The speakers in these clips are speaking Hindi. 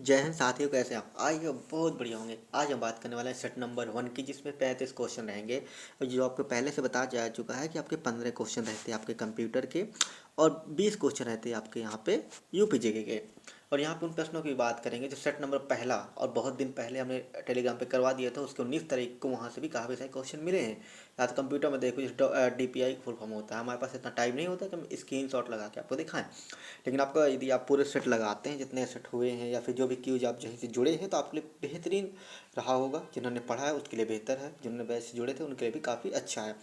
जय हिंद साथियों, कैसे हैं आप? आइए, बहुत बढ़िया होंगे। आज हम बात करने वाले हैं सेट नंबर 1 की, जिसमें 35 क्वेश्चन रहेंगे। और जो आपको पहले से बता जा चुका है कि आपके 15 क्वेश्चन रहते हैं आपके कंप्यूटर के, और 20 क्वेश्चन रहते हैं आपके यहाँ पे यूपीजीके के। और यहाँ पे उन प्रश्नों की बात करेंगे जो सेट नंबर पहला और बहुत दिन पहले हमने टेलीग्राम पे करवा दिया था, उसके 19 तारीख को वहाँ से भी काफ़ी सारे क्वेश्चन मिले हैं। या तो कंप्यूटर में देखो, DPI फुल फॉर्म होता है। हमारे पास इतना टाइम नहीं होता कि हम स्क्रीन शॉट लगा के आपको दिखाएं, लेकिन आपका यदि आप पूरे सेट लगाते हैं, जितने सेट हुए हैं या फिर जो भी क्यूज आप जहीं से जुड़े हैं, तो आपके लिए बेहतरीन रहा होगा। जिन्होंने पढ़ा है उसके लिए बेहतर है, जिन्होंने बैच से जुड़े थे उनके लिए भी काफ़ी अच्छा है।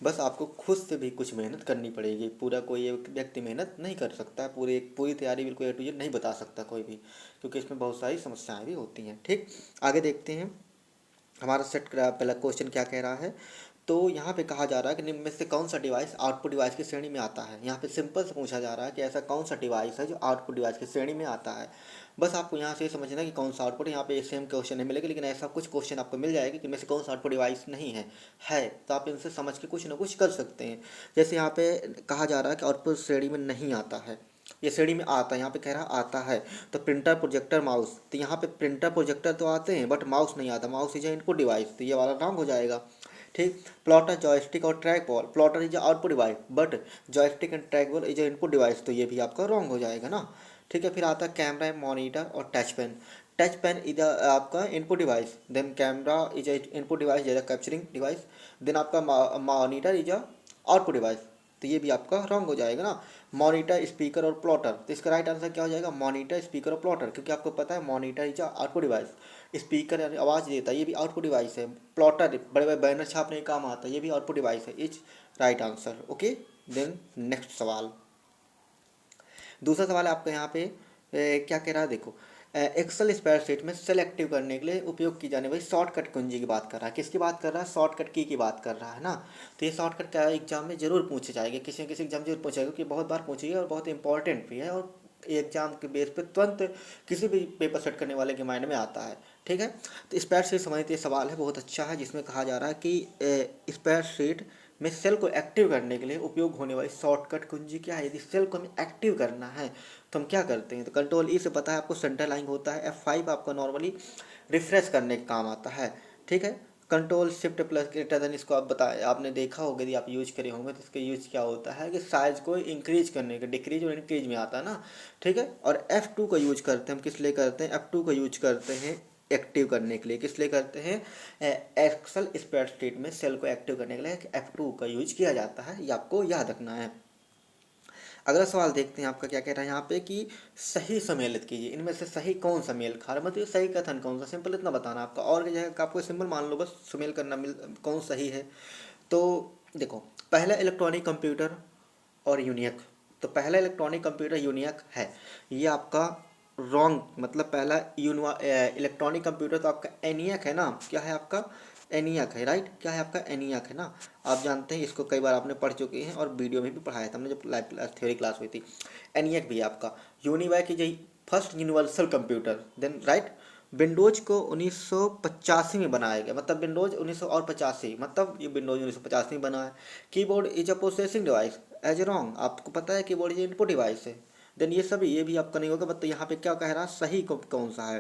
बस आपको खुद से भी कुछ मेहनत करनी पड़ेगी। पूरा कोई एक व्यक्ति मेहनत नहीं कर सकता है, पूरी तैयारी बिल्कुल A to Z नहीं बता सकता कोई भी, क्योंकि इसमें बहुत सारी समस्याएं भी होती हैं। ठीक, आगे देखते हैं हमारा सेट का पहला क्वेश्चन क्या कह रहा है। तो यहाँ पे कहा जा रहा है कि निम्न में से कौन सा डिवाइस आउटपुट डिवाइस की श्रेणी में आता है। यहाँ पे सिंपल से पूछा जा रहा है कि ऐसा कौन सा डिवाइस है जो आउटपुट डिवाइस की श्रेणी में आता है। बस आपको यहाँ से समझना है कि कौन सा आउटपुट। यहाँ पे सेम क्वेश्चन नहीं मिलेगा, लेकिन ऐसा कुछ क्वेश्चन आपको मिल जाएगा कि इनमें से कौन सा आउटपुट डिवाइस नहीं है तो आप इनसे समझ के कुछ ना कुछ कर सकते हैं। जैसे यहाँ पे कहा जा रहा है कि आउटपुट श्रेणी में नहीं आता है, ये श्रेणी में आता है। यहाँ पे कह रहा आता है, तो प्रिंटर, प्रोजेक्टर, माउस। तो यहाँ पे प्रिंटर प्रोजेक्टर तो आते हैं, बट माउस नहीं आता। माउस इज इनपुट डिवाइस, तो ये वाला रॉन्ग हो जाएगा। ठीक, प्लॉटर, जॉयस्टिक और track ball. Plotter is output device, but joystick and track ball is input device, तो ये भी आपका रॉन्ग हो जाएगा ना। ठीक है, फिर आता है कैमरा, मॉनिटर और touch pen. Touch pen is आपका input device, then camera is input device, is capturing device, then आपका मॉनिटर इज आउटपुट डिवाइस, तो ये भी आपका रॉन्ग हो जाएगा ना। मॉनिटर, स्पीकर और प्लॉटर, तो इसका राइट आंसर क्या हो जाएगा? मॉनिटर, स्पीकर और प्लॉटर, क्योंकि आपको पता है monitor is output device. Speaker आवाज़ देता है, ये भी आउटपुट डिवाइस है। प्लॉटर बड़े बड़े बैनर छापने का काम आता है, ये भी आउटपुट डिवाइस है। Is right answer. Okay, then next सवाल। दूसरा सवाल आपका यहाँ पे क्या कह रहा है, देखो। एक्सेल स्प्रेडशीट में सेल एक्टिव करने के लिए उपयोग की जाने वाली शॉर्टकट कुंजी की बात कर रहा है। किसकी बात कर रहा है? शॉर्टकट की बात कर रहा है ना। तो ये शॉर्टकट क्या एग्जाम में जरूर पूछे जाएंगे, किसी न किसी एग्जाम जरूर पूछेगा, क्योंकि बहुत बार पूछी है और बहुत इंपॉर्टेंट भी है, और एग्जाम के बेस पे तुरंत किसी भी पेपर सेट करने वाले के माइंड में आता है। ठीक है, तो स्प्रेडशीट संबंधित ये सवाल है, बहुत अच्छा है, जिसमें कहा जा रहा है कि स्प्रेडशीट में सेल को एक्टिव करने के लिए उपयोग होने वाली शॉर्टकट कुंजी क्या है। यदि सेल को हमें एक्टिव करना है तो हम क्या करते हैं? तो कंट्रोल ई से पता है आपको सेंटरलाइंग होता है। F5 आपका नॉर्मली रिफ्रेश करने का काम आता है। ठीक है, control shift plus greater than, इसको आप बताए, आपने देखा होगा, यदि आप यूज करे होंगे तो इसका यूज क्या होता है कि साइज को इंक्रीज करने का, डिक्रीज और इंक्रीज में आता है ना। ठीक है, और F2 का यूज करते हैं हम, किस लिए करते हैं? F2 का यूज करते हैं एक्टिव करने के लिए। किस लिए करते हैं? एक्सेल स्प्रेडशीट में सेल को एक्टिव करने के लिए F2 का यूज किया जाता है, ये आपको याद रखना है। अगला सवाल देखते हैं आपका क्या कह रहा है यहाँ पे कि सही सम्मिलित कीजिए, इनमें से सही कौन सा मेल खा रहा है, मतलब सही कथन कौन सा। सिंपल इतना बताना आपका, और क्या जगह आपको सिंपल मान लो, बस सुमेल करना कौन सही है। तो देखो, पहला इलेक्ट्रॉनिक कंप्यूटर और यूनिक। तो पहला इलेक्ट्रॉनिक कंप्यूटर यूनिक है, ये आपका रॉन्ग। मतलब पहला इलेक्ट्रॉनिक कंप्यूटर तो आपका एनियक है ना। क्या है आपका? एनियक है, राइट। क्या है आपका? एनियक है ना। आप जानते हैं इसको, कई बार आपने पढ़ चुके हैं और वीडियो में भी पढ़ाया था हमने जब लाइव क्लास, थ्योरी क्लास हुई थी। एनियक भी है आपका। UNIVAC is first universal computer, then right. Windows को 1985 में बनाया गया, मतलब विंडोज 1985, मतलब ये विंडोज 1985 में बना है। Keyboard is a processing device, is wrong. आपको पता है कीबोर्ड इज इनपुट डिवाइस है। देन ये सभी, ये भी आपका नहीं होगा। मतलब यहाँ पे क्या कह रहा है, सही कौन सा है,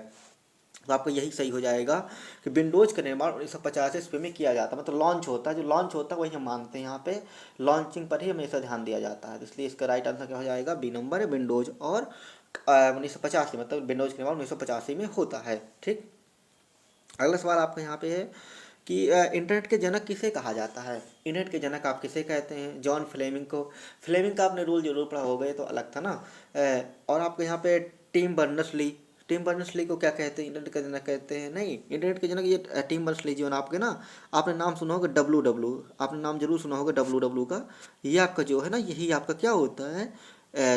तो आपको यही सही हो जाएगा कि विंडोज का निर्माण 1950 ईस्वी में किया जाता है। मतलब लॉन्च होता है, जो लॉन्च होता है वही हम मानते हैं। यहाँ पे लॉन्चिंग पर ही हमेशा ध्यान दिया जाता है, इसलिए इसका राइट आंसर क्या हो जाएगा? बी नंबर है, विंडोज। और 1985, मतलब विंडोज का निर्माण 1985 में होता है। ठीक, अगला सवाल आपका यहाँ पे है कि इंटरनेट के जनक किसे कहा जाता है। इंटरनेट के जनक आप किसे कहते हैं? जॉन फ्लेमिंग को। फ्लेमिंग का आपने रूल जरूर पढ़ा होगा, ये तो अलग था ना। और आपको यहाँ पे Tim Berners Lee. Tim Berners Lee को क्या कहते हैं? इंटरनेट का जनक कहते हैं? नहीं, इंटरनेट के जनक ये टिम बर्नर्स ली जो आपके ना, आपने नाम सुना होगा WW, आपने नाम जरूर सुना होगा WW का। ये आपका जो है ना, यही आपका क्या होता है?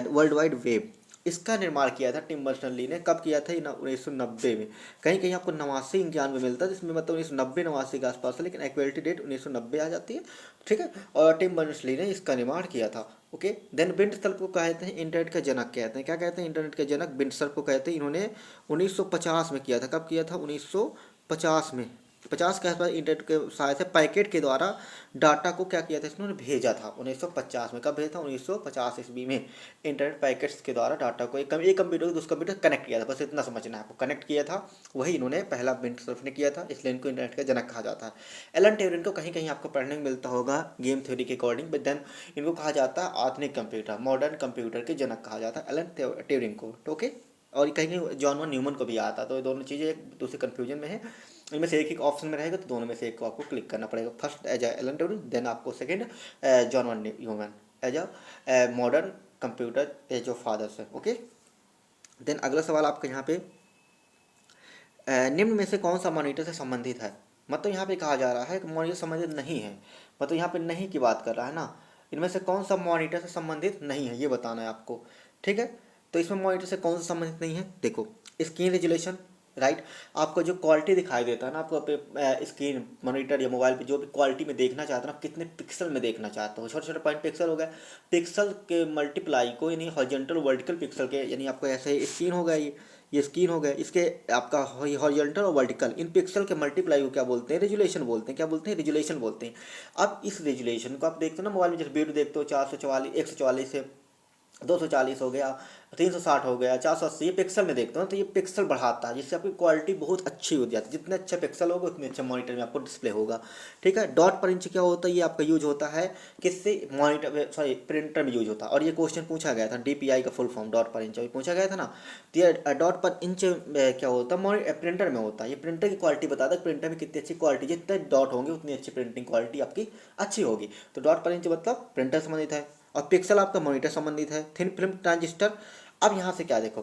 World wide web. इसका निर्माण किया था टिम बर्नर्स ली ने। कब किया था? 1990 में। कहीं कहीं आपको 89 91 मिलता है, जिसमें मतलब 1990 89 के आसपास है, लेकिन एक्चुअलिटी डेट 1990 आ जाती है। ठीक है, और टिम बर्नर्स ली ने इसका निर्माण किया था। ओके, देन बिंडसल्फ को कहते हैं इंटरनेट का जनक, कहते हैं। क्या कहते हैं? इंटरनेट के जनक बिंडसल्फ को कहते हैं। इन्होंने 1950 में किया था। कब किया था? 1950 में। 50 के आसपास इंटरनेट के सहायता से पैकेट के द्वारा डाटा को क्या किया था, इसने भेजा था 1950 में। कब भेजा था? 1950 ईस्वी में इंटरनेट पैकेट्स के द्वारा डाटा को एक कंप्यूटर को दूसरे कंप्यूटर कनेक्ट किया था। बस इतना समझना है आपको, कनेक्ट किया था, वही इन्होंने पहला विंडसर्फ ने किया था, इसलिए इनको इंटरनेट का जनक कहा जाता है। एलन ट्यूरिंग को कहीं कहीं आपको पढ़ने में मिलता होगा गेम थ्योरी के अकॉर्डिंग, बट देन इनको कहा जाता है आधुनिक कंप्यूटर, मॉडर्न कंप्यूटर के जनक कहा जाता है एलन ट्यूरिंग को। ओके, और कहीं कहीं जॉन वन न्यूमन को भी आता, तो ये दोनों चीज़ें एक दूसरे कन्फ्यूजन में है। इनमें से एक ही ऑप्शन में रहेगा, तो दोनों में से एक को आपको क्लिक करना पड़ेगा। First as Alan Turing, then आपको second John von Neumann as a modern computer as of fathers है। ओके, देन अगला सवाल आपका यहाँ पे निम्न में से कौन सा मॉनिटर से संबंधित है? मतलब यहाँ पे कहा जा रहा है कि मॉनिटर संबंधित नहीं है, मतलब यहाँ पे नहीं की बात कर रहा है ना। इनमें से कौन सा मॉनिटर से संबंधित नहीं है, ये बताना है आपको। ठीक है, तो इसमें मॉनिटर से कौन सा संबंधित नहीं है? देखो, स्क्रीन रेजुलेशन, राइट, आपको जो क्वालिटी दिखाई देता है ना, आपको स्क्रीन मॉनिटर या मोबाइल पे जो भी क्वालिटी में देखना चाहते हो ना, कितने पिक्सल में देखना चाहते हो, छोटे छोटे पॉइंट पिक्सल हो गया, पिक्सल के मल्टीप्लाई को यानी हॉरिजॉन्टल वर्टिकल पिक्सल के, यानी आपको ऐसे स्क्रीन हो गया, ये स्क्रीन हो गया, इसके आपका हॉरिजॉन्टल और वर्टिकल इन पिक्सल के मल्टीप्लाई को क्या बोलते हैं? रेजुलेशन बोलते हैं। क्या बोलते हैं? रेजुलेशन बोलते हैं। अब इस रेजुलेशन को आप देखते हो ना मोबाइल में, जैसे वीडियो देखते हो 444 144 से 240 हो गया, 360 हो गया, 480, ये पिक्सल में देखते हो, तो ये पिक्सल बढ़ाता है, जिससे आपकी क्वालिटी बहुत अच्छी हो जाती है। जितने अच्छे पिक्सल होगा उतने अच्छे मॉनिटर में आपको डिस्प्ले होगा। ठीक है, डॉट पर इंच क्या होता है? ये आपका यूज होता है किससे? मॉनिटर, सॉरी, प्रिंटर में यूज होता है। और ये क्वेश्चन पूछा गया था, DPI का फुल फॉर्म डॉट पर इंच, अभी पूछा गया था ना। तो ये डॉट पर इंच क्या होता है? प्रिंटर में होता है। ये प्रिंटर की क्वालिटी बताता है प्रिंटर में कितनी अच्छी क्वालिटी, जितने डॉट होंगे उतनी अच्छी प्रिंटिंग क्वालिटी आपकी अच्छी होगी। तो डॉट पर इंच मतलब प्रिंटर संबंधित है, और पिक्सल आपका मॉनिटर संबंधित है। थिन फिल्म ट्रांजिस्टर, अब यहाँ से क्या देखो,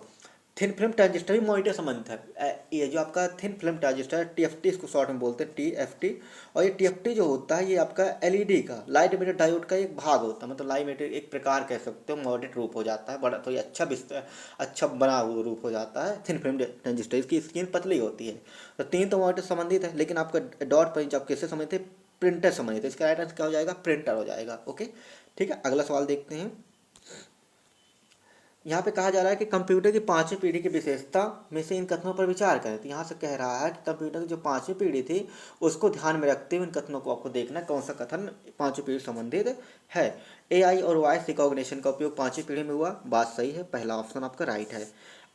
थिन फिल्म ट्रांजिस्टर भी मॉनिटर संबंधित है। ये जो आपका थिन फिल्म ट्रांजिस्टर है, TFT इसको शॉर्ट में बोलते हैं, TFT। और ये TFT जो होता है, ये आपका LED का, लाइट इमिटर डायोड का एक भाग होता है, मतलब लाइट इमिटर एक प्रकार कह सकते हो, मॉडरेट रूप हो जाता है, बड़ा तो ये अच्छा बना हुआ रूप हो जाता है थिन फिल्म ट्रांजिस्टर। इसकी स्क्रीन पतली होती है। तो तीन तो मॉनिटर संबंधित है, लेकिन आपका डॉट पर आप किससे संबंधित है? प्रिंटर संबंधित है। इसका राइट आंसर क्या हो जाएगा? प्रिंटर हो जाएगा। ओके, ठीक है, अगला सवाल देखते हैं। यहाँ पे कहा जा रहा है कि कंप्यूटर की पांचवी पीढ़ी की विशेषता में से इन कथनों पर विचार करें। तो यहाँ से कह रहा है कि कंप्यूटर की जो पांचवी पीढ़ी थी उसको ध्यान में रखते हुए इन कथनों को आपको देखना कौन सा कथन पांचवी पीढ़ी संबंधित है। AI और वॉइस रिकॉग्निशन का उपयोग पांचवी पीढ़ी में हुआ, बात सही है, पहला ऑप्शन आपका राइट है।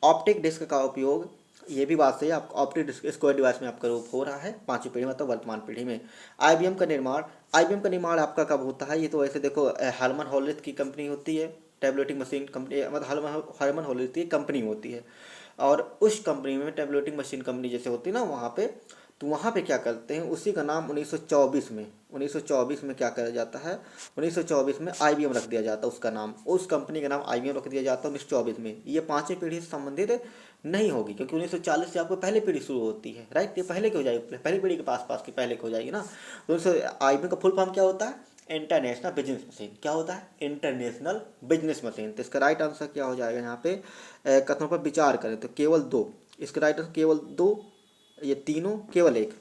ऑप्टिक डिस्क का उपयोग, ये भी बात सही है, आपका ऑप्टिक डिस्क स्क्वायर डिवाइस में आपका रूप हो रहा है पांचवी पीढ़ी मतलब वर्तमान पीढ़ी में। IBM का निर्माण आपका कब होता है? ये तो वैसे देखो हार्मन होलिथ की कंपनी होती है, टैबलेटिंग मशीन कंपनी, मतलब हार्मन होलिथ की कंपनी होती है। और उस कंपनी में टैबलेटिंग मशीन कंपनी जैसे होती है ना, वहाँ पे, तो वहाँ पे क्या करते हैं, उसी का नाम 1924 में क्या करा जाता है? 1924 में IBM रख दिया जाता है, उसका नाम, उस कंपनी का नाम IBM रख दिया जाता है 1924 में। ये पांचवी पीढ़ी से संबंधित नहीं होगी, क्योंकि 1940 से आपको पहले पीढ़ी शुरू होती है, राइट। ये पहले की हो जाएगी, पहली पीढ़ी के पास की पहले की हो जाएगी ना। तो IBM का फुल फॉर्म क्या होता है? International business machine. क्या होता है? International business machine. तो इसका राइट आंसर क्या हो जाएगा? यहाँ पे कथनों पर विचार करें तो केवल दो, इसका राइट आंसर केवल दो, ये तीनों केवल एक।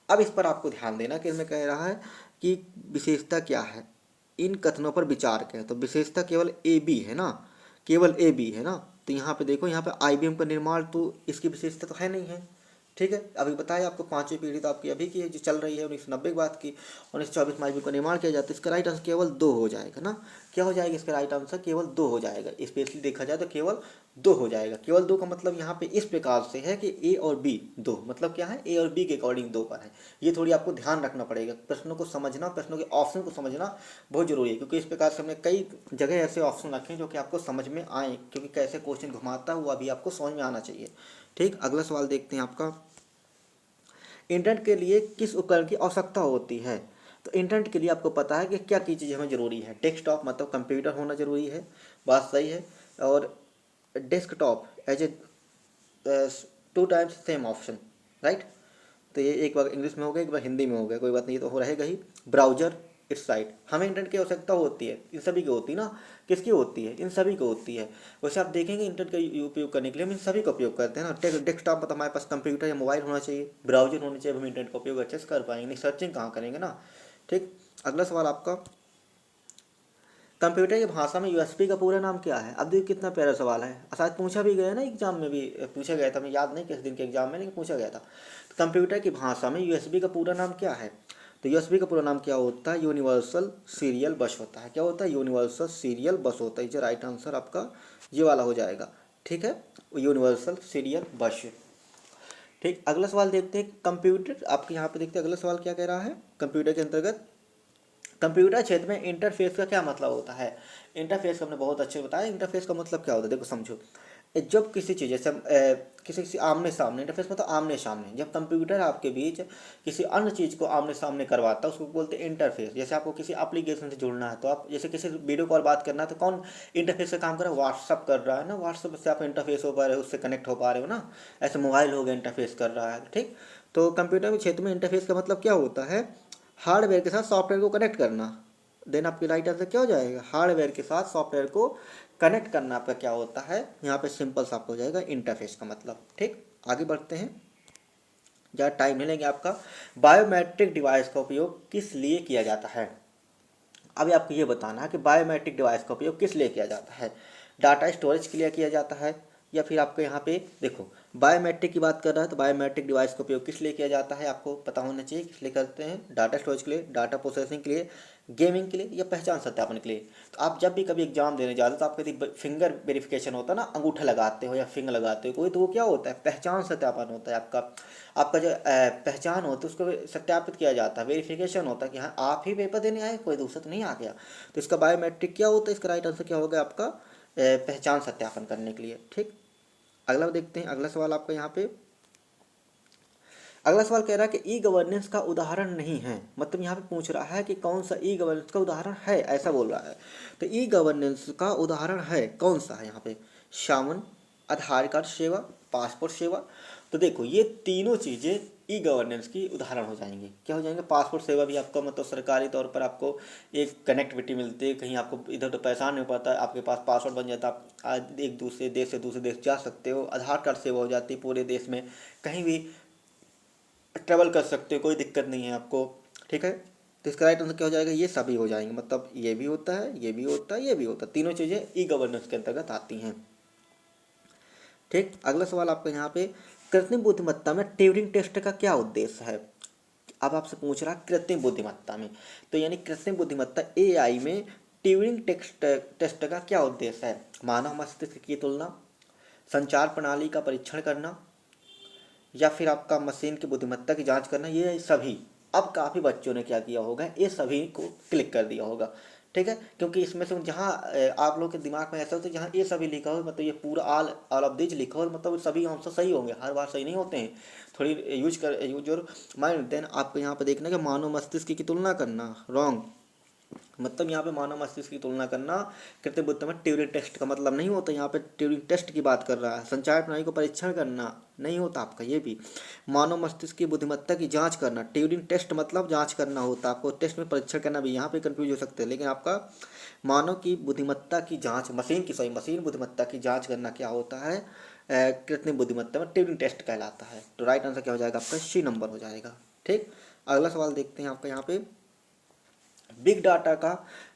अब इस पर आपको ध्यान देना कि इसमें कह रहा है कि विशेषता क्या है, इन कथनों पर विचार करें। तो विशेषता केवल AB है ना, केवल AB है ना। तो यहाँ पे देखो, यहाँ पे IBM का निर्माण, तो इसकी विशेषता तो है नहीं है। ठीक है, अभी बताया आपको पांचवी पीढ़ी तो आपकी अभी की है जो चल रही है, 1990 की बात की, 1924 में IBM का निर्माण किया जाता है। इसका राइट आंसर केवल दो हो जाएगा ना। क्या हो जाएगा इसका राइट आंसर? केवल दो हो जाएगा। स्पेशली देखा जाए तो केवल दो हो जाएगा। केवल दो का मतलब यहाँ पे इस प्रकार से है कि A और B दो, मतलब क्या है? A और B के अकॉर्डिंग दो पर है। ये थोड़ी आपको ध्यान रखना पड़ेगा, प्रश्नों को समझना, प्रश्नों के ऑप्शन को समझना बहुत जरूरी है, क्योंकि इस प्रकार से हमने कई जगह ऐसे ऑप्शन रखे हैं जो कि आपको समझ में आए, क्योंकि कैसे क्वेश्चन घुमाता है वो अभी आपको समझ में आना चाहिए। ठीक, अगला सवाल देखते हैं आपका। इंटरनेट के लिए किस उपकरण की आवश्यकता होती है? तो इंटरनेट के लिए आपको पता है कि क्या की चीज़ हमें ज़रूरी है? डेस्कटॉप मतलब कंप्यूटर होना ज़रूरी है, बात सही है। और desktop is a 2 times same option, right. तो ये एक बार इंग्लिश में हो गया, एक बार हिंदी में हो गया, कोई बात नहीं, ये तो हो रहेगा ही। ब्राउजर, इट्स साइट, हमें इंटरनेट की आवश्यकता होती है, इन सभी की होती है ना। किसकी होती है? इन सभी को होती है। वैसे आप देखेंगे इंटरनेट का उपयोग करने के लिए हम इन सभी का उपयोग करते हैं ना। डेस्कटॉप मतलब हमारे पास कंप्यूटर या मोबाइल होना चाहिए, ब्राउजर होना चाहिए, हम इंटरनेट का उपयोग अच्छे से कर पाएंगे, नहीं सर्चिंग कहाँ करेंगे ना। ठीक, अगला सवाल आपका, कंप्यूटर की भाषा में यूएसबी का पूरा नाम क्या है? अब देखिए कितना प्यारा सवाल है, शायद पूछा भी गया ना एग्जाम में भी, पूछा गया था, मैं याद नहीं किस दिन के एग्जाम में, लेकिन पूछा गया था। तो कंप्यूटर की भाषा में यूएसबी का पूरा नाम क्या है? तो यूएसबी का पूरा नाम क्या होता है? यूनिवर्सल सीरियल बस होता है। क्या होता है? यूनिवर्सल सीरियल बस होता है। जो राइट आंसर आपका ये वाला हो जाएगा, ठीक है, यूनिवर्सल सीरियल बस। ठीक, अगला सवाल देखते हैं। कंप्यूटर, आपके यहाँ पे देखते हैं अगला सवाल क्या कह रहा है। कंप्यूटर के अंतर्गत कंप्यूटर क्षेत्र में इंटरफेस का क्या मतलब होता है? इंटरफेस हमने बहुत अच्छे बताया। इंटरफेस का मतलब क्या होता है, देखो समझो। जब किसी चीज़ जैसे किसी किसी आमने सामने, इंटरफेस मतलब आमने सामने, जब कंप्यूटर आपके बीच किसी अन्य चीज़ को आमने सामने करवाता है उसको बोलते हैं इंटरफेस। जैसे आपको किसी एप्लीकेशन से जुड़ना है, तो आप जैसे किसी वीडियो कॉल बात करना है, तो कौन इंटरफेस का काम कर रहा है? व्हाट्सअप कर रहा है ना, व्हाट्सअप से आप इंटरफेस हो पा रहे हो, उससे कनेक्ट हो पा रहे हो ना। ऐसे मोबाइल हो गया, इंटरफेस कर रहा है, ठीक। तो कंप्यूटर के क्षेत्र में इंटरफेस का मतलब क्या होता है? हार्डवेयर के साथ सॉफ्टवेयर को कनेक्ट करना। देन आपकी राइट आंसर क्या हो जाएगा? हार्डवेयर के साथ सॉफ्टवेयर को कनेक्ट करना आपका क्या होता है? यहाँ पे सिंपल सा आपको हो जाएगा इंटरफेस का मतलब, ठीक। आगे बढ़ते हैं, ज़्यादा टाइम नहीं लेंगे आपका। बायोमेट्रिक डिवाइस का उपयोग किस लिए किया जाता है? अभी आपको ये बताना है कि बायोमेट्रिक डिवाइस का उपयोग किस लिए किया जाता है। डाटा स्टोरेज के लिए किया जाता है, या फिर आपको यहाँ पे देखो बायोमेट्रिक की बात कर रहा है, तो बायोमेट्रिक डिवाइस का उपयोग किस लिए किया जाता है आपको पता होना चाहिए। किस लिए करते हैं? डाटा स्टोरेज के लिए, डाटा प्रोसेसिंग के लिए, गेमिंग के लिए, या पहचान सत्यापन के लिए। तो आप जब भी कभी एग्जाम देने जाते हो तो आप यदि फिंगर वेरिफिकेशन होता है ना, अंगूठा लगाते हो या फिंगर लगाते हो कोई, तो वो क्या होता है? पहचान सत्यापन होता है आपका। आपका जो पहचान होती है उसको सत्यापित किया जाता है, वेरिफिकेशन होता है कि हाँ आप ही पेपर देने आए, कोई दूसरा तो नहीं आ गया। तो इसका बायोमेट्रिक क्या होता है? इसका राइट आंसर क्या होगा आपका? पहचान सत्यापन करने के लिए, ठीक। अगला देखते हैं, अगला सवाल आपका यहाँ पे। अगला सवाल कह रहा है कि ई गवर्नेंस का उदाहरण नहीं है, मतलब यहाँ पे पूछ रहा है कि कौन सा ई गवर्नेंस का उदाहरण है, ऐसा बोल रहा है। तो ई गवर्नेंस का उदाहरण है कौन सा है यहाँ पे? शामन, आधार कार्ड सेवा, पासपोर्ट सेवा। तो देखो ये तीनों चीज़ें ई गवर्नेंस की उदाहरण हो जाएंगी। क्या हो जाएंगे? पासपोर्ट सेवा भी आपका मतलब सरकारी तौर पर आपको एक कनेक्टिविटी मिलती है, कहीं आपको इधर उधर परेशान नहीं पड़ता, आपके पास पासपोर्ट बन जाता है, आप आज एक दूसरे देश से दूसरे देश जा सकते हो। आधार कार्ड सेवा हो जाती है, पूरे देश में कहीं भी ट्रेवल कर सकते हो, कोई दिक्कत नहीं है आपको, ठीक है। तो इसका राइट आंसर क्या हो जाएगा? ये सभी हो जाएंगे, मतलब ये भी होता है, ये भी होता है, ये भी होता है, तीनों चीज़ें ई गवर्नेंस के अंतर्गत आती हैं, ठीक। अगला सवाल आपका यहाँ पे, कृत्रिम बुद्धिमत्ता में ट्यूरिंग टेस्ट का क्या उद्देश्य है? अब आपसे पूछ रहा कृत्रिम बुद्धिमत्ता में, तो यानी कृत्रिम बुद्धिमत्ता एआई में ट्यूरिंग टेस्ट का क्या उद्देश्य है? मानव मस्तिष्क की तुलना, संचार प्रणाली का परीक्षण करना, या फिर आपका मशीन की बुद्धिमत्ता की जांच करना, ये सभी। अब काफ़ी बच्चों ने क्या किया होगा, ये सभी को क्लिक कर दिया होगा, ठीक है। क्योंकि इसमें से जहाँ आप लोग के दिमाग में ऐसा होता है जहाँ ये सभी लिखा हो, मतलब ये पूरा ऑल ऑफ दिस लिखा हो, मतलब सभी आंसर सही होंगे, हर बार सही नहीं होते हैं। थोड़ी यूज और माइंड। देन आपको यहाँ पे देखना कि मानव मस्तिष्क की तुलना करना, रॉन्ग। मतलब यहाँ पे मानव मस्तिष्क की तुलना करना कृत्रिम बुद्धिमत्ता में ट्यूरिंग टेस्ट का मतलब नहीं होता। यहाँ पे ट्यूरिंग टेस्ट की बात कर रहा है। संचार प्रणाली को परीक्षण करना नहीं होता आपका ये भी। मानव मस्तिष्क की बुद्धिमत्ता की जांच करना, ट्यूरिंग टेस्ट मतलब जांच करना होता है, आपको टेस्ट में परीक्षण करना भी, यहाँ पे कंफ्यूज हो सकते हैं। लेकिन आपका मानव की बुद्धिमत्ता की जाँच, मशीन बुद्धिमत्ता की जाँच करना क्या होता है? कृत्रिम बुद्धिमत्ता में ट्यूरिंग टेस्ट कहलाता है। तो राइट आंसर क्या हो जाएगा आपका? सी नंबर हो जाएगा, ठीक। अगला सवाल देखते हैं आपका यहाँ पे, बिग डाटा का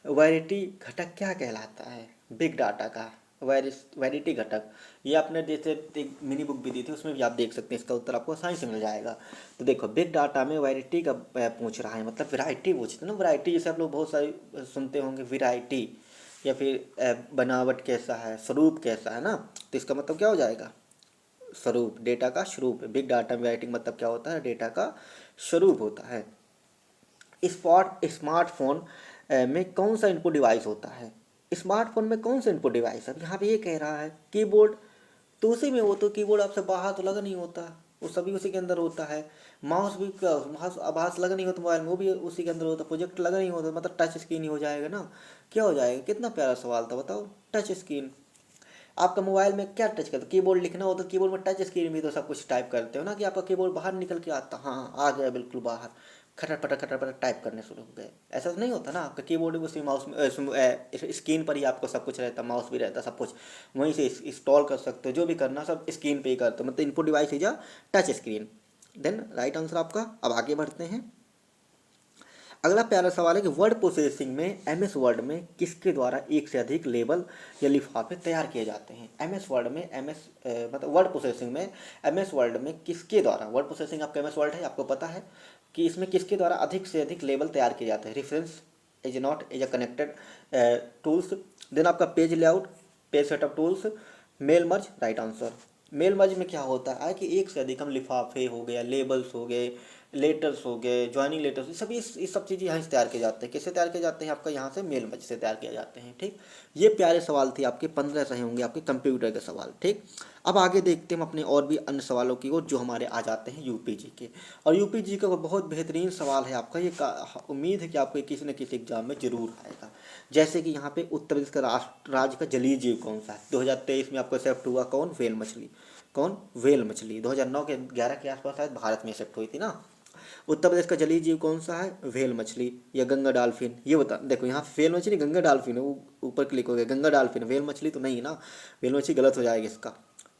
वैरिटी घटक क्या कहलाता है? बिग डाटा का वैरिटी घटक, ये आपने जैसे एक मिनी बुक भी दी थी, उसमें भी आप देख सकते हैं, इसका उत्तर आपको आसानी से मिल जाएगा। तो देखो बिग डाटा में वैरिटी का पूछ रहा है, मतलब वैरायटी पूछते हैं ना, वैरायटी जैसे आप लोग बहुत सारी सुनते होंगे, वैरायटी, या फिर बनावट कैसा है, स्वरूप कैसा है ना। तो इसका मतलब क्या हो जाएगा? स्वरूप, डेटा का स्वरूप। बिग डाटा में वैरायटी मतलब क्या होता है? डेटा का स्वरूप होता है। स्मार्टफोन में कौन सा इनपुट डिवाइस होता है? स्मार्टफोन में कौन सा इनपुट डिवाइस है? यहाँ पे ये कह रहा है कीबोर्ड, तो उसी में वो तो कीबोर्ड आपसे बाहर तो लगा नहीं होता, वो सभी उसी के अंदर होता है। माउस भी माउस बाहर से लगा नहीं होता मोबाइल में, वो भी उसी के अंदर होता है। प्रोजेक्ट लगा नहीं होता, मतलब टच स्क्रीन ही हो जाएगा ना। क्या हो जाएगा? कितना प्यारा सवाल था, बताओ। Touch screen. आपका मोबाइल में क्या टच करते? कीबोर्ड लिखना होता है, कीबोर्ड में टच स्क्रीन भी तो सब कुछ टाइप करते हो ना, कि आपका कीबोर्ड बाहर निकल के आता, हाँ आ गया बिल्कुल बाहर, खटर पटर टाइप करने शुरू हो गए। ऐसा तो नहीं होता ना, आपका कीबोर्ड भी उसी माउस में स्क्रीन पर ही आपको सब कुछ रहता, माउस भी रहता, सब कुछ वहीं से इंस्टॉल कर सकते हो, जो भी करना सब स्क्रीन पे ही करते हो, मतलब input device is a touch screen. Then right answer आपका। अब आगे बढ़ते हैं। अगला प्यारा सवाल है कि वर्ड प्रोसेसिंग में एमएस वर्ड में किसके द्वारा एक से अधिक लेबल या लिफाफे तैयार किए जाते हैं। एमएस वर्ड में मतलब वर्ड प्रोसेसिंग में एमएस वर्ड में किसके द्वारा, वर्ड प्रोसेसिंग आपका एमएस वर्ड है, आपको पता है कि इसमें किसके द्वारा अधिक से अधिक लेबल तैयार किए जाते हैं। Reference is not is a connected tools, then आपका page layout, page setup tools, mail merge, right answer. Mail merge में क्या होता है कि एक से अधिक हम लिफाफे हो गए, लेबल्स हो गए, लेटर्स हो गए, ज्वाइनिंग लेटर्स, ये सभी इस सब चीज़ें यहाँ से तैयार किए जाते हैं। किससे तैयार किए जाते हैं, आपका यहाँ से मेल मर्ज से तैयार किए जाते हैं। ठीक, ये प्यारे सवाल थे आपके, 15 सही होंगे आपके कंप्यूटर के सवाल। ठीक, अब आगे देखते हैं हम अपने और भी अन्य सवालों की ओर जो हमारे आ जाते हैं यूपीजी के। और यूपीजी का बहुत बेहतरीन सवाल है आपका ये, उम्मीद है कि आपको किसी न किसी एग्जाम में जरूर आएगा। जैसे कि यहाँ पे उत्तर प्रदेश का राज्य का जलीय जीव कौन सा है। 2023 में आपको एक्सेप्ट हुआ कौन, वेल मछली। कौन, वेल मछली। 2009 के 11 के आसपास शायद भारत में एक्सेप्ट हुई थी ना। उत्तर प्रदेश का जलीय जीव कौन सा है, वेल मछली या गंगा डॉल्फिन। ये बता, देखो यहाँ वेल मछली गंगा डॉल्फिन है, वो ऊपर क्लिक हो गया, गंगा डॉल्फिन, वेल मछली तो नहीं है ना, वेल मछली गलत हो जाएगा इसका।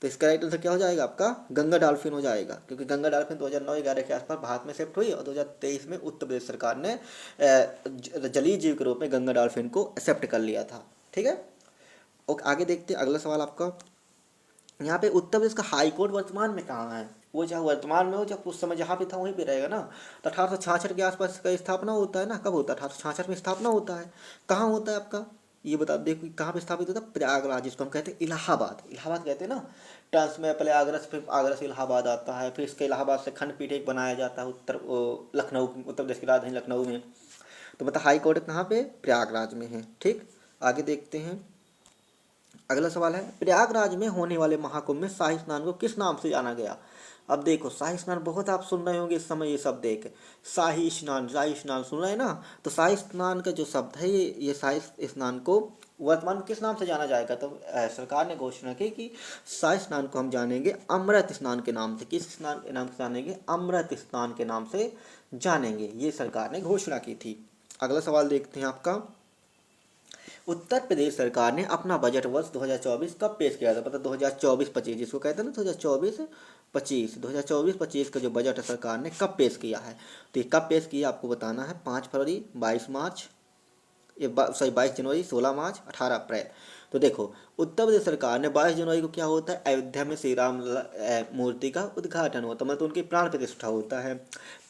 तो इसका राइट आंसर क्या हो जाएगा आपका, गंगा डॉल्फिन हो जाएगा, क्योंकि गंगा डॉल्फिन 2009-11 के आसपास भारत में एक्सेप्ट हुई और 2023 में उत्तर प्रदेश सरकार ने जलीय जीव के रूप में गंगा डॉल्फिन को एक्सेप्ट कर लिया था। ठीक है, ओके, आगे देखते हैं अगला सवाल आपका। यहाँ पे उत्तर प्रदेश का हाई कोर्ट वर्तमान में कहाँ है। वो चाहे वर्तमान में हो चाहे उस समय जहाँ पे था वहीं पे रहेगा ना। तो 1866 के आसपास इसका स्थापना होता है ना, कब होता है, 1866 में स्थापना होता है। कहाँ होता है आपका, ये बता, देखो कहाँ पे स्थापित होता है, प्रयागराज, जिसको हम कहते हैं इलाहाबाद, इलाहाबाद कहते हैं ना। ट्रांस में पहले आगरा से, फिर आगरा से इलाहाबाद आता है, फिर इसके इलाहाबाद से खंडपीठ एक बनाया जाता है लखनऊ, उत्तर प्रदेश की राजधानी लखनऊ में। तो मतलब हाई कोर्ट कहाँ पे, प्रयागराज में है। ठीक, आगे देखते हैं अगला सवाल है, प्रयागराज में होने वाले महाकुंभ में शाही स्नान को किस नाम से जाना गया। अब देखो शाही स्नान बहुत आप सुन रहे होंगे इस समय, ये सब देख, शाही स्नान सुन रहे हैं ना। तो शाही स्नान का जो शब्द है ये शाही स्नान को वर्तमान में किस नाम से जाना जाएगा। तो सरकार ने घोषणा की कि शाही स्नान को हम जानेंगे अमृत स्नान के नाम से। किस स्नान के नाम से जानेंगे, अमृत स्नान के नाम से जानेंगे, ये सरकार ने घोषणा की थी। अगला सवाल देखते हैं आपका, उत्तर प्रदेश सरकार ने अपना बजट वर्ष 2024 कब पेश किया था। मतलब 2024-25 जिसको कहते हैं ना, 2024-25 का जो बजट सरकार ने कब पेश किया है। तो ये कब पेश किया आपको बताना है, 5 फरवरी, 22 मार्च, 22 जनवरी, 16 मार्च, 18 अप्रैल। तो देखो उत्तर प्रदेश सरकार ने 22 जनवरी को क्या होता है, अयोध्या में श्री राम मूर्ति का उद्घाटन होता है, मतलब उनकी प्राण प्रतिष्ठा होता है।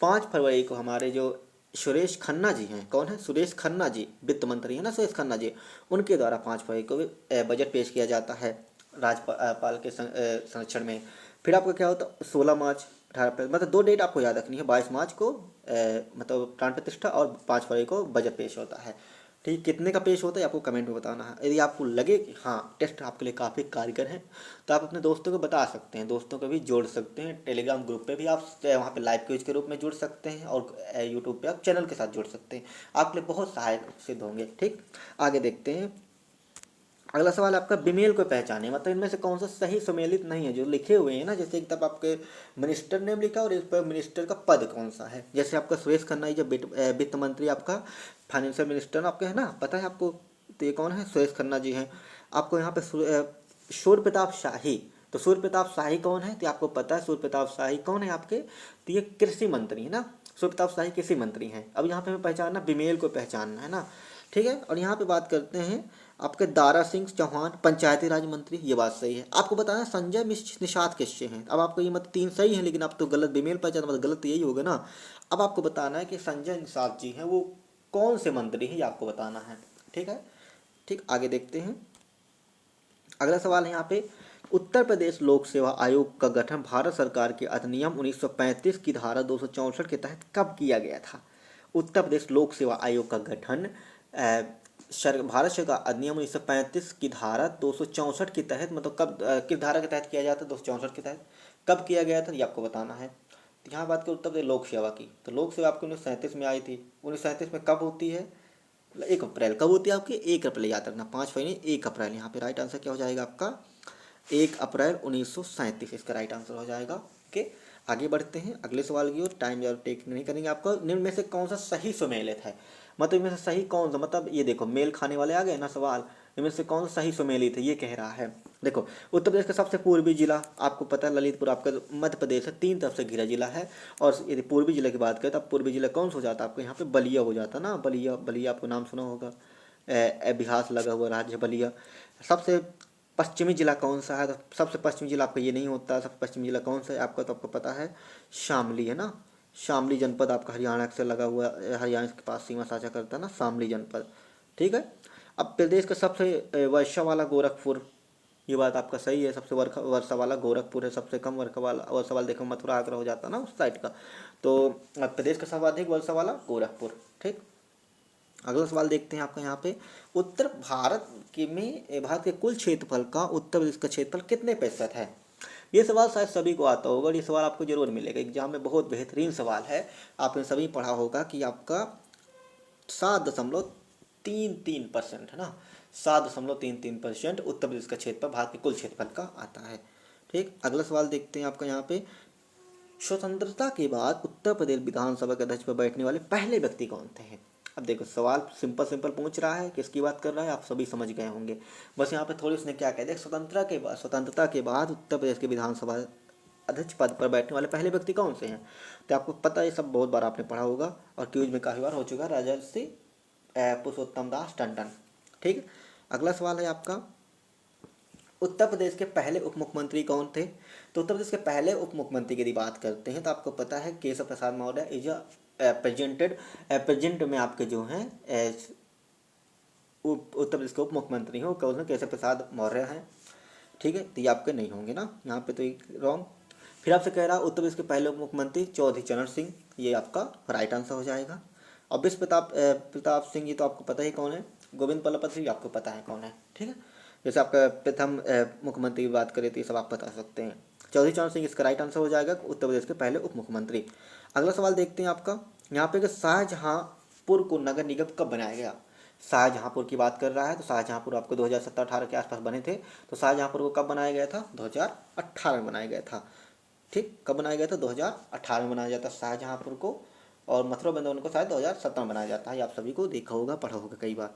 5 फरवरी को हमारे जो सुरेश खन्ना जी हैं, कौन है, सुरेश खन्ना जी, वित्त मंत्री है ना सुरेश खन्ना जी, उनके द्वारा 5 फरवरी को बजट पेश किया जाता है राज्यपाल के संरक्षण में। फिर आपका क्या होता है, 16 मार्च, 18 अप्रैल, मतलब 2 डेट आपको याद रखनी है, 22 मार्च को मतलब प्राण प्रतिष्ठा और 5 फरवरी को बजट पेश होता है। ठीक, कितने का पेश होता है आपको कमेंट में बताना है। यदि आपको लगे कि हाँ टेस्ट आपके लिए काफ़ी कारगर है तो आप अपने दोस्तों को बता सकते हैं, दोस्तों को भी जोड़ सकते हैं। टेलीग्राम ग्रुप पे भी आप वहाँ पे लाइव क्विज के रूप में जुड़ सकते हैं और यूट्यूब पे आप चैनल के साथ जुड़ सकते हैं, आपके लिए बहुत सहायक सिद्ध होंगे। ठीक, आगे देखते हैं अगला सवाल आपका, बीमेल को पहचाने, मतलब इनमें से कौन सा सही सम्मिलित नहीं है जो लिखे हुए हैं ना। जैसे एक तब आपके मिनिस्टर नेम लिखा और इस पर मिनिस्टर का पद कौन सा है। जैसे आपका सुरेश खन्ना जी जब वित्त मंत्री आपका फाइनेंशियल मिनिस्टर आपके है ना, पता है आपको। तो ये कौन है, सुरेश खन्ना जी हैं। आपको यहाँ पे सूर्य प्रताप शाही, तो सूर्य प्रताप शाही कौन है, तो आपको पता है सूर्य प्रताप शाही कौन है आपके, तो ये कृषि मंत्री है ना, सूर्य प्रताप शाही कृषि मंत्री हैं। अब यहाँ पे हमें पहचानना, बीमेल को पहचानना है ना। ठीक है, और यहाँ पे बात करते हैं आपके दारा सिंह चौहान पंचायती राज मंत्री, ये बात सही है। आपको बताना संजय निषाद किससे हैं। अब आपको ये मतलब 3 सही है, लेकिन आप तो गलत, बीमेल पहचान मतलब गलत तो यही होगा ना। अब आपको बताना है कि संजय निषाद जी हैं वो कौन से मंत्री हैं, ये आपको बताना है। ठीक है, ठीक, आगे देखते हैं अगला सवाल है यहाँ पे, उत्तर प्रदेश लोक सेवा आयोग का गठन भारत सरकार के अधिनियम 1935 की धारा 264 के तहत कब किया गया था। उत्तर प्रदेश लोक सेवा आयोग का गठन भारत सरकार अधिनियम 1935 की धारा 264 के तहत, मतलब कब, किस धारा के तहत किया जाता है, 264 के तहत कब किया गया था, ये आपको बताना है। तो यहाँ बात करें उत्तर प्रदेश लोक सेवा की, तो लोक सेवा आपकी 1937 में आई थी। 1937 में कब होती है, 1 अप्रैल, कब होती है आपकी, 1 अप्रैल, याद रखना, 5 फरवरी 1 अप्रैल। यहाँ पे राइट आंसर क्या हो जाएगा आपका, 1 अप्रैल 1937 इसका राइट आंसर हो जाएगा। ओके, आगे बढ़ते हैं अगले सवाल की ओर, टाइम ज़्यादा टेक नहीं करेंगे। आपको निम्न में से कौन सा सही सुमेलित है, मतलब इनमें से सही कौन सा, मतलब ये देखो मेल खाने वाले आ गए ना सवाल, इनमें से कौन सा सही सुमेलित है, ये कह रहा है। देखो, उत्तर प्रदेश का सबसे पूर्वी जिला आपको पता है ललितपुर, आपका मध्य प्रदेश है, 3 तरफ से घिरा जिला है। और यदि पूर्वी जिले की बात करें तो अब पूर्वी जिला कौन सा हो जाता है आपको, यहाँ पे बलिया हो जाता ना, बलिया, बलिया आपको नाम सुना होगा, अभ्यास लगा हुआ राज्य बलिया। सबसे पश्चिमी जिला कौन सा है, तो सबसे पश्चिमी जिला आपका ये नहीं होता। सबसे पश्चिमी जिला कौन सा है आपका, तो आपको पता है शामली है ना, शामली जनपद आपका हरियाणा से लगा हुआ, हरियाणा के पास सीमा साझा करता है ना, शामली जनपद, ठीक है। अब प्रदेश का सबसे वर्षा वाला गोरखपुर, ये बात आपका सही है, सबसे वर्षा वाला गोरखपुर है, सबसे कम वर्षा वाला देखो मथुरा आगरा हो जाता है ना उस साइड का। तो प्रदेश का सर्वाधिक वर्षा वाला गोरखपुर, ठीक। अगला सवाल देखते हैं आपका यहाँ पे, उत्तर भारत के में भारत के कुल क्षेत्रफल का उत्तर प्रदेश का क्षेत्रफल कितने प्रतिशत है। ये सवाल शायद सभी को आता होगा और ये सवाल आपको जरूर मिलेगा एग्जाम में, बहुत बेहतरीन सवाल है। आपने सभी पढ़ा होगा कि आपका 7.33% है ना, 7.33% उत्तर प्रदेश का क्षेत्रफल भारत के कुल क्षेत्रफल का आता है, ठीक। अगला सवाल देखते हैं आपका यहाँ पे, स्वतंत्रता के बाद उत्तर प्रदेश विधानसभा के अध्यक्ष पर बैठने वाले पहले व्यक्ति कौन थे। अब देखो, सवाल सिंपल सिंपल पूछ रहा है, किसकी बात कर रहा है आप सभी समझ गए होंगे। बस यहाँ पे थोड़ी उसने क्या कह दिया, स्वतंत्रता के बाद उत्तर प्रदेश के विधानसभा अध्यक्ष पद पर बैठने वाले पहले व्यक्ति कौन से हैं। तो आपको पता है, ये सब बहुत बार आपने पढ़ा होगा और क्यूज में काफ़ी बार हो चुका है, राजर्षि पुरुषोत्तम दास टंडन, ठीक। अगला सवाल है आपका, उत्तर प्रदेश के पहले उप मुख्यमंत्री कौन थे। तो उत्तर प्रदेश के पहले उप मुख्यमंत्री की यदि बात करते हैं तो आपको पता है केशव प्रसाद मौर्य इज प्रेजेंट में आपके जो हैं उत्तर प्रदेश के उप मुख्यमंत्री हैं, कौन है, केशव प्रसाद मौर्य हैं, ठीक है। तो ये आपके नहीं होंगे ना, यहाँ पे तो रॉन्ग। फिर आपसे कह रहा उत्तर प्रदेश के पहले उप मुख्यमंत्री चौधरी चरण सिंह, ये आपका राइट आंसर हो जाएगा। और विश्व प्रताप सिंह, ये तो आपको पता ही कौन है, गोविंद बल्लभ पंत भी आपको पता है कौन है, ठीक है। जैसे आपका प्रथम मुख्यमंत्री की बात करें तो ये सब आप बता सकते हैं। चौधरी चरण सिंह इसका राइट आंसर हो जाएगा, उत्तर प्रदेश के पहले उप मुख्यमंत्री। अगला सवाल देखते हैं आपका यहाँ पे, शाहजहांपुर को नगर निगम कब बनाया गया। शाहजहांपुर की बात कर रहा है तो शाहजहांपुर आपको 2017-18 के आसपास बने थे। तो शाहजहांपुर को कब बनाया गया था, 2018 में बनाया गया था, ठीक। कब बनाया गया था, 2018 में बनाया जाता शाहजहांपुर को। और मथुरा वृंदावन को शायद 2017 में बनाया जाता है, आप सभी को देखा होगा, पढ़ा होगा कई बार।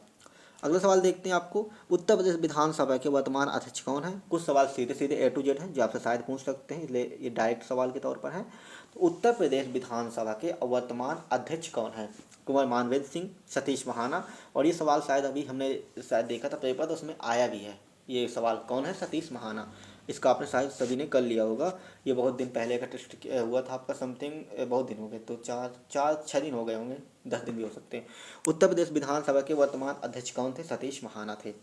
अगला सवाल देखते हैं आपको, उत्तर प्रदेश विधानसभा के वर्तमान अध्यक्ष कौन है। कुछ सवाल सीधे सीधे A to Z हैं जो आपसे शायद पूछ सकते हैं, इसलिए ये डायरेक्ट सवाल के तौर पर है। तो उत्तर प्रदेश विधानसभा के वर्तमान अध्यक्ष कौन है, कुंवर मानवेंद्र सिंह, सतीश महाना। और ये सवाल शायद अभी हमने शायद देखा था पेपर, तो उसमें आया भी है ये सवाल, कौन है, सतीश महाना। इसका आपने शायद सभी ने कर लिया होगा, ये बहुत दिन पहले का टेस्ट हुआ था आपका, समथिंग बहुत दिन हो गए, तो 4-6 दिन हो गए होंगे, 10 दिन भी हो सकते हैं। उत्तर प्रदेश विधानसभा के वर्तमान अध्यक्ष कौन थे, सतीश महाना थे।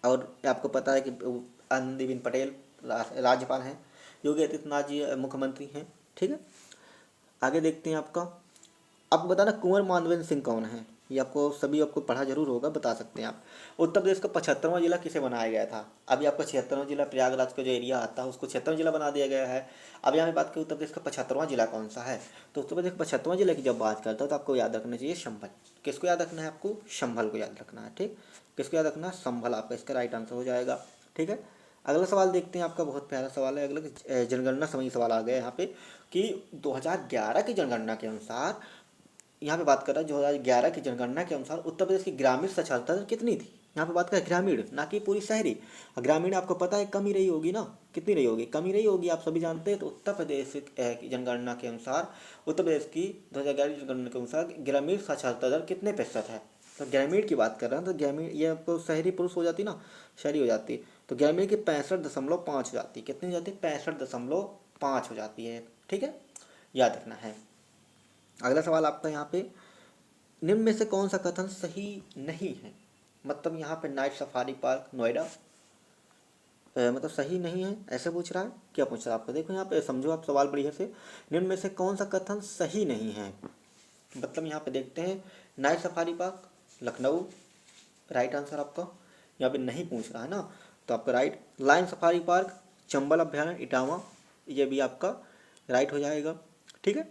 और आपको पता है कि आनंदीबेन पटेल राज्यपाल हैं, योगी आदित्यनाथ जी मुख्यमंत्री हैं, ठीक है। आगे देखते हैं आपको बताना कुंवर मानवेंद्र सिंह कौन है, ये आपको सभी आपको पढ़ा जरूर होगा, बता सकते हैं आप। उत्तर प्रदेश का 75वां जिला किसे बनाया गया था। अभी आपका 76वां जिला प्रयागराज का जो एरिया आता है उसको 76वां जिला बना दिया गया है। अब यहाँ पे बात करें उत्तर प्रदेश का 75वां जिला कौन सा है, तो उत्तर प्रदेश का 75वां जिले की जब बात करता है तो आपको याद रखना चाहिए संभल। किसको याद रखना है, आपको संभल को याद रखना है, ठीक। किसको याद रखना है, संभल, आपका इसका राइट आंसर हो जाएगा, ठीक है। अगला सवाल देखते हैं आपका, बहुत प्यारा सवाल है अगला, जनगणना संबंधी सवाल आ गया यहाँ पे कि 2011 की जनगणना के अनुसार, यहाँ पे बात कर रहा है 2011 की जनगणना के अनुसार उत्तर प्रदेश की ग्रामीण साक्षरता दर कितनी थी। यहाँ पे बात करें ग्रामीण, ना कि पूरी शहरी। ग्रामीण आपको पता है कम ही रही होगी ना, कितनी रही होगी, कम ही रही होगी, आप सभी जानते हैं। तो उत्तर प्रदेश की जनगणना के अनुसार, उत्तर प्रदेश की 2011 की जनगणना के अनुसार ग्रामीण साक्षरता दर कितने प्रतिशत है। तो ग्रामीण की बात कर रहे हैं, तो ग्रामीण ये आपको शहरी पुरुष हो जाती ना, शहरी हो जाती। तो ग्रामीण की 65.5 हो जाती, कितनी हो जाती है, 65.5 हो जाती है, ठीक है, याद रखना है। अगला सवाल आपका यहाँ पे, निम्न में से कौन सा कथन सही नहीं है। मतलब यहाँ पे नाइट सफारी पार्क नोएडा मतलब सही नहीं है, ऐसे पूछ रहा है, क्या पूछ रहा है आपको, देखो यहाँ पे समझो आप सवाल बढ़िया से। निम्न में से कौन सा कथन सही नहीं है, मतलब यहाँ पे देखते हैं, night safari park Lucknow, right answer आपका, यहाँ पे नहीं पूछ रहा है ना, तो आपका right. Line safari park Chambal अभ्यारण्य इटावा, ये भी आपका राइट हो जाएगा, ठीक है।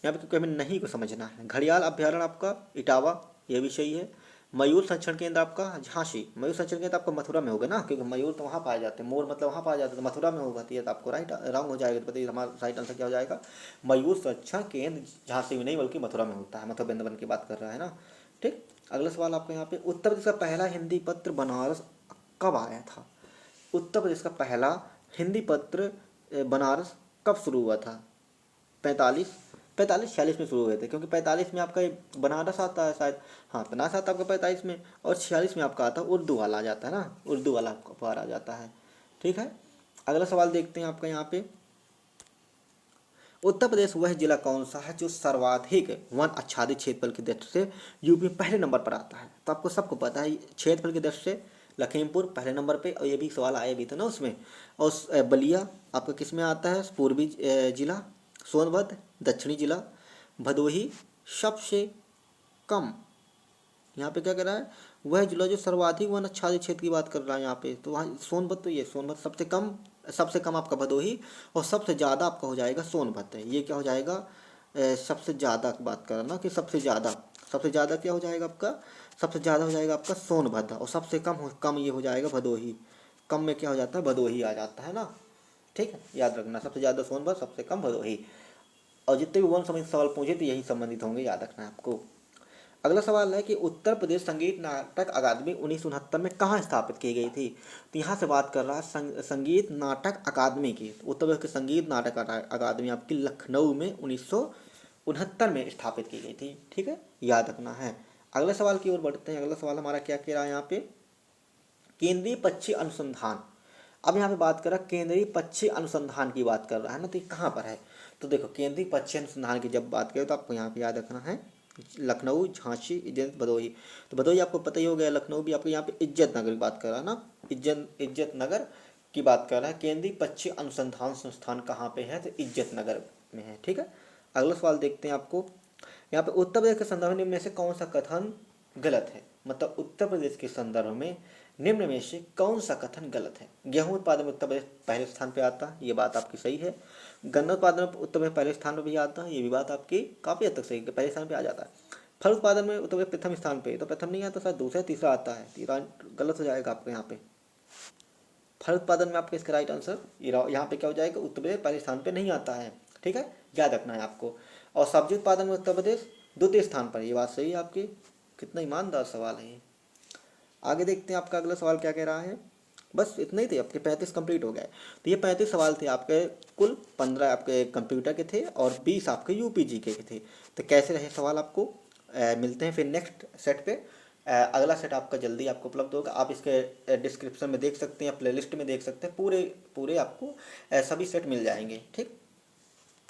यहाँ पे क्योंकि हमें नहीं को समझना है। घड़ियाल अभ्यारण्य आपका इटावा, ये भी सही है। मयूर संरक्षण केंद्र आपका झांसी, मयूर संरक्षण केंद्र आपका मथुरा में होगा ना, क्योंकि मयूर तो वहाँ पाए जाते हैं, मोर मतलब वहाँ पाया जाता है, तो मथुरा में होगा, तो ये तो आपको राइट रॉन्ग हो जाएगा। तो बताइए हमारा राइट आंसर क्या हो जाएगा, मयूर संरक्षण केंद्र झांसी में नहीं बल्कि मथुरा में होता है, मथुरा वृंदावन की बात कर रहा है ना, ठीक। अगला सवाल आपका यहाँ पे, उत्तर प्रदेश का पहला हिंदी पत्र बनारस कब आया था? उत्तर प्रदेश का पहला हिंदी पत्र बनारस कब शुरू हुआ था? 45 में शुरू हुए थे, क्योंकि 45 में आपका ये बनारस आता है शायद। हाँ, बनारस आता है आपका 45 में, और 46 में आपका आता है उर्दू वाला आ जाता है ना, उर्दू वाला आपका पार आ जाता है। ठीक है, अगला सवाल देखते हैं आपका यहाँ पे, उत्तर प्रदेश वह जिला कौन सा है जो सर्वाधिक वन आच्छादित क्षेत्रफल की दृष्टि से यूपी में पहले नंबर पर आता है? तो आपको सबको पता है क्षेत्रफल की दृष्टि से लखीमपुर पहले नंबर पे, और ये भी सवाल आया भी था ना उसमें। और बलिया आपका किस में आता है? पूर्वी जिला, सोनभद्र दक्षिणी जिला, भदोही सबसे कम। यहाँ पे क्या कर रहा है? वह जिला जो सर्वाधिक वन आच्छादित क्षेत्र की बात कर रहा है यहाँ पे, तो वहाँ सोनभद्र, तो ये सोनभद्र सबसे कम आपका भदोही, और सबसे ज़्यादा आपका हो जाएगा सोनभद्र। ये क्या हो जाएगा? सबसे ज़्यादा की बात कर रहा ना, कि सबसे ज़्यादा क्या हो जाएगा आपका? सबसे ज़्यादा हो जाएगा आपका सोनभद्र, और सबसे कम ये हो जाएगा भदोही। कम में क्या हो जाता है? भदोही आ जाता है ना। ठीक है, याद रखना, सबसे ज़्यादा सोनभद्र, सबसे कम भदोही। और जितने भी वन संबंधित सवाल पूछे तो यही संबंधित होंगे, याद रखना है आपको। अगला सवाल है कि उत्तर प्रदेश संगीत नाटक अकादमी 1969 में कहाँ स्थापित की गई थी? तो यहाँ से बात कर रहा है संगीत नाटक अकादमी की। उत्तर प्रदेश की संगीत नाटक अकादमी आपकी लखनऊ में 1969 में स्थापित की गई थी। ठीक है, याद रखना है। अगले सवाल की ओर बढ़ते हैं। अगला सवाल हमारा क्या कह रहा है यहाँ पे, केंद्रीय पक्षी अनुसंधान। अब यहाँ पे बात कर रहा है केंद्रीय पक्षी अनुसंधान की बात कर रहा है ना, तो ये कहाँ पर है? तो देखो, केंद्रीय पक्षी अनुसंधान की जब बात करें तो आपको यहाँ पे याद रखना है लखनऊ, झांसी, इज्जत, भदोही। तो भदोही आपको पता ही हो गया, लखनऊ भी आपको यहाँ पे इज्जत नगर की बात कर रहा है ना, इज्जत नगर की बात कर रहा है। केंद्रीय पक्षी अनुसंधान संस्थान कहाँ पे है? तो इज्जत नगर में है। ठीक है, अगला सवाल देखते हैं आपको यहाँ पे, उत्तर प्रदेश के संदर्भ में से कौन सा कथन गलत है? मतलब उत्तर प्रदेश के संदर्भ में निम्न में से कौन सा कथन गलत है? गेहूं उत्पादन में उत्तर प्रदेश पहले स्थान पे आता है, ये बात आपकी सही है। गन्ना उत्पादन में उत्तर प्रदेश पहले स्थान पर भी आता है, ये भी बात आपकी काफ़ी हद तक सही है, पहले स्थान पे आ जाता है। फल उत्पादन में उत्तर प्रदेश प्रथम स्थान पे, तो प्रथम नहीं आता, शायद दूसरा तीसरा आता है, तीसरा गलत हो जाएगा आपको यहाँ पे। फल उत्पादन में आपका इसका राइट आंसर यहाँ पे क्या हो जाएगा? उत्तर प्रदेश पहले स्थान पे नहीं आता है। ठीक है, याद रखना है आपको। और सब्जी उत्पादन में उत्तर प्रदेश द्वितीय स्थान पर, ये बात सही है आपकी। कितना ईमानदार सवाल है ये। आगे देखते हैं आपका अगला सवाल क्या कह रहा है। बस इतना ही थे, आपके 35 कंप्लीट हो गए। तो ये 35 सवाल थे आपके, कुल 15 आपके कंप्यूटर के थे और 20 आपके यूपी जीके के थे। तो कैसे रहे सवाल आपको मिलते हैं फिर नेक्स्ट सेट पे। अगला सेट आपका जल्दी आपको उपलब्ध होगा, आप इसके डिस्क्रिप्शन में देख सकते हैं, प्लेलिस्ट में देख सकते हैं, पूरे आपको सभी सेट मिल जाएंगे। ठीक।